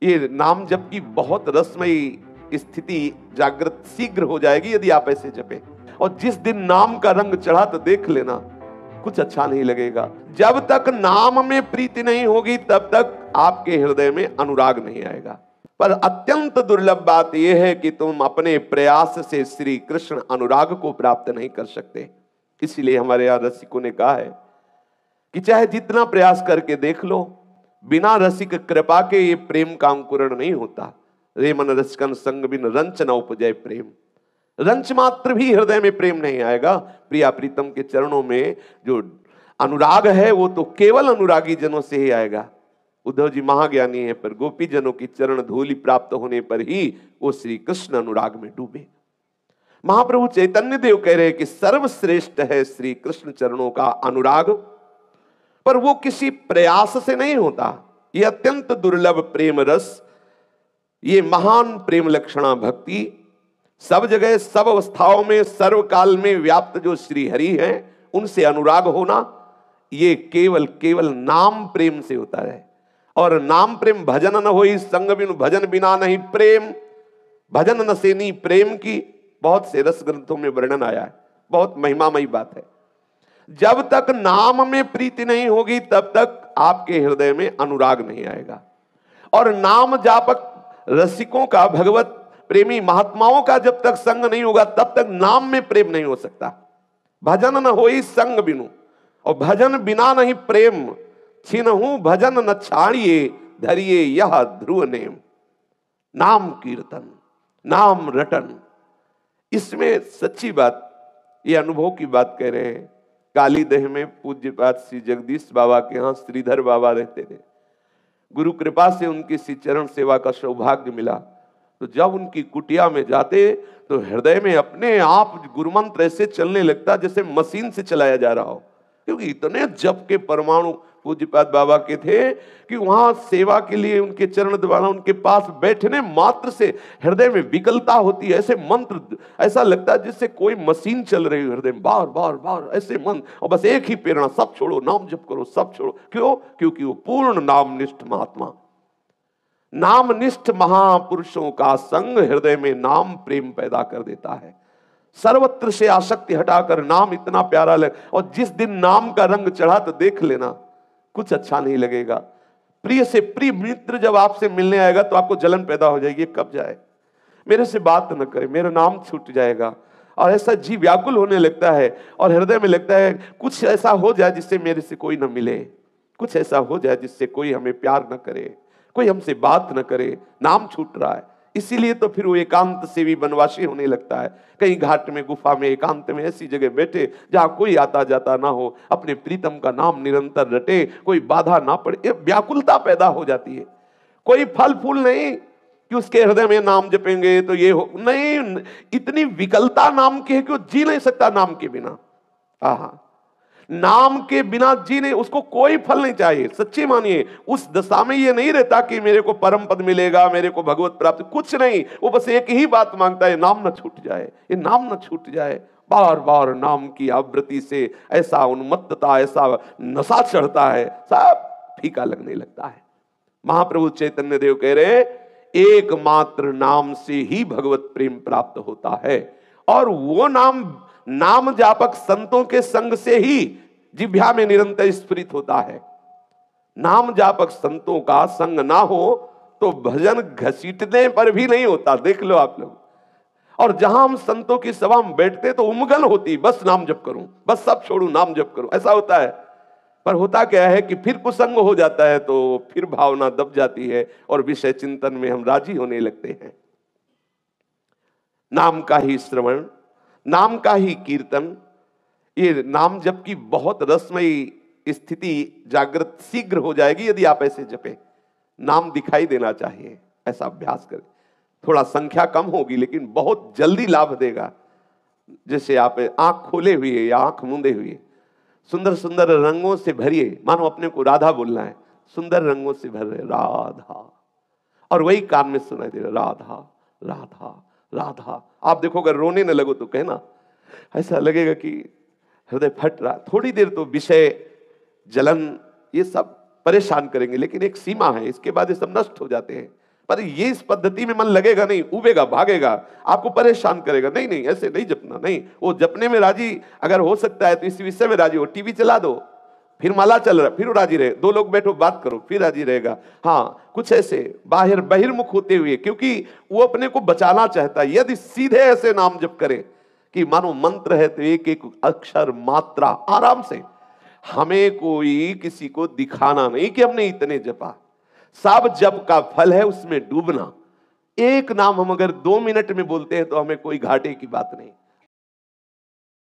ये नाम जप की बहुत रसमयी स्थिति जागृत शीघ्र हो जाएगी यदि आप ऐसे जपें। और जिस दिन नाम का रंग चढ़ा तो देख लेना कुछ अच्छा नहीं लगेगा। जब तक नाम में प्रीति नहीं होगी तब तक आपके हृदय में अनुराग नहीं आएगा। पर अत्यंत दुर्लभ बात यह है कि तुम अपने प्रयास से श्री कृष्ण अनुराग को प्राप्त नहीं कर सकते। इसीलिए हमारे यहाँ रसिकों ने कहा है कि चाहे जितना प्रयास करके देख लो, बिना रसिक कृपा के ये प्रेम का अंकुरण नहीं होता। रे मन रसिकन संग बिन रंच न उपजय प्रेम। रंच मात्र भी हृदय में प्रेम नहीं आएगा। प्रिया प्रीतम के चरणों में जो अनुराग है वो तो केवल अनुरागी जनों से ही आएगा। उद्धव जी महाज्ञानी है, पर गोपी जनों की चरण धूलि प्राप्त होने पर ही वो श्री कृष्ण अनुराग में डूबे। महाप्रभु चैतन्य देव कह रहे हैं कि सर्वश्रेष्ठ है श्री कृष्ण चरणों का अनुराग, पर वो किसी प्रयास से नहीं होता। ये अत्यंत दुर्लभ प्रेम रस, ये महान प्रेम लक्षणा भक्ति, सब जगह सब अवस्थाओं में सर्वकाल में व्याप्त जो श्री हरि हैं उनसे अनुराग होना, ये केवल केवल नाम प्रेम से होता है। और नाम प्रेम भजन न होई संग बिनु भजन बिना नहीं प्रेम। भजन न सेनी प्रेम की बहुत से रस ग्रंथों में वर्णन आया है, बहुत महिमामयी बात है। जब तक नाम में प्रीति नहीं होगी तब तक आपके हृदय में अनुराग नहीं आएगा। और नाम जापक रसिकों का, भगवत प्रेमी महात्माओं का जब तक संग नहीं होगा तब तक नाम में प्रेम नहीं हो सकता। भजन न होई संग बिनु, और भजन बिना नहीं प्रेम। छिनहु भजन न छाड़िए धरिए यह ध्रुव नेम। नाम कीर्तन, नाम रटन, इसमें सच्ची बात, ये अनुभव की बात कह रहे हैं। कालीदेह में पूज्यपाद श्री जगदीश बाबा के यहाँ श्रीधर बाबा रहते थे। गुरु कृपा से उनकी श्री चरण सेवा का सौभाग्य मिला। तो जब उनकी कुटिया में जाते तो हृदय में अपने आप गुरुमंत्र ऐसे चलने लगता जैसे मशीन से चलाया जा रहा हो, क्योंकि इतने जप के परमाणु पूज्यपाद बाबा के थे कि वहां सेवा के लिए उनके चरण द्वारा उनके पास बैठने मात्र से हृदय में विकलता होती है। ऐसे मंत्र ऐसा लगता है जिससे कोई मशीन चल रही है हृदय में, बार बार बार ऐसे मंत्र, और बस एक ही प्रेरणा, सब छोड़ो नाम जप करो, सब छोड़ो। क्यों? क्योंकि वो पूर्ण नामनिष्ठ महात्मा, नामनिष्ठ महापुरुषों का संग हृदय में नाम प्रेम पैदा कर देता है। सर्वत्र से आसक्ति हटाकर नाम इतना प्यारा लगे। और जिस दिन नाम का रंग चढ़ा तो देख लेना कुछ अच्छा नहीं लगेगा। प्रिय से प्रिय मित्र जब आपसे मिलने आएगा तो आपको जलन पैदा हो जाएगी, कब जाए, मेरे से बात न करे, मेरा नाम छूट जाएगा। और ऐसा जी व्याकुल होने लगता है और हृदय में लगता है कुछ ऐसा हो जाए जिससे मेरे से कोई न मिले, कुछ ऐसा हो जाए जिससे कोई हमें प्यार न करे, कोई हमसे बात न करे, नाम छूट रहा है। इसीलिए तो फिर वो एकांत सेवी वनवासी होने लगता है। कहीं घाट में, गुफा में, एकांत में ऐसी जगह बैठे जहां कोई आता जाता ना हो, अपने प्रीतम का नाम निरंतर रटे, कोई बाधा ना पड़े। ये व्याकुलता पैदा हो जाती है। कोई फल फूल नहीं कि उसके हृदय में नाम जपेंगे तो ये हो, नहीं, इतनी विकलता नाम की है कि वो जी नहीं सकता नाम के बिना। आहा, नाम के बिना जी नहीं, उसको कोई फल नहीं चाहिए। सच्ची मानिए, उस दशा में ये नहीं रहता कि मेरे को परम पद मिलेगा, मेरे को भगवत प्राप्ति, कुछ नहीं। वो बस एक ही बात मांगता है, नाम न छूट जाए, ये नाम न छूट जाए। बार बार नाम की आवृत्ति से ऐसा उन्मत्तता, ऐसा नशा चढ़ता है, सब फीका लगने लगता है। महाप्रभु चैतन्य देव कह रहे हैं एकमात्र नाम से ही भगवत प्रेम प्राप्त होता है। और वो नाम जापक संतों के संग से ही जिह्वा में निरंतर स्फुरित होता है। नाम जापक संतों का संग ना हो तो भजन घसीटने पर भी नहीं होता, देख लो आप लोग। और जहां हम संतों की सभा में बैठते तो उमगल होती, बस नाम जप करूं, बस सब छोड़ू, नाम जप करूं, ऐसा होता है। पर होता क्या है कि फिर कुसंग हो जाता है तो फिर भावना दब जाती है और विषय चिंतन में हम राजी होने लगते हैं। नाम का ही श्रवण, नाम का ही कीर्तन, ये नाम जप की बहुत रसमयी स्थिति जागृत शीघ्र हो जाएगी यदि आप ऐसे जपें। नाम दिखाई देना चाहिए, ऐसा अभ्यास करें। थोड़ा संख्या कम होगी लेकिन बहुत जल्दी लाभ देगा। जैसे आप आंख खोले हुए या आंख मूंदे हुए सुंदर सुंदर रंगों से भरिए, मानो अपने को राधा बोलना है, सुंदर रंगों से भर रहे राधा, और वही कान में सुनाई दे रहा राधा राधा राधा। आप देखो अगर रोने न लगो तो कहना, ऐसा लगेगा कि हृदय फट रहा। थोड़ी देर तो विषय, जलन, ये सब परेशान करेंगे, लेकिन एक सीमा है, इसके बाद ये सब नष्ट हो जाते हैं। पर ये इस पद्धति में मन लगेगा नहीं, उबेगा, भागेगा, आपको परेशान करेगा। नहीं नहीं, ऐसे नहीं जपना, नहीं। वो जपने में राजी अगर हो सकता है तो इस विषय में राजी हो, टीवी चला दो, फिर माला चल रहा, फिर राजी रहे, दो लोग बैठो बात करो, फिर राजी रहेगा। हाँ, कुछ ऐसे बहिर्मुख होते हुए, क्योंकि वो अपने को बचाना चाहता है। यदि सीधे ऐसे नाम जप करे कि मानो मंत्र है तो एक एक अक्षर मात्रा आराम से, हमें कोई किसी को दिखाना नहीं कि हमने इतने जपा। सब जप का फल है उसमें डूबना। एक नाम हम अगर 2 मिनट में बोलते हैं तो हमें कोई घाटे की बात नहीं।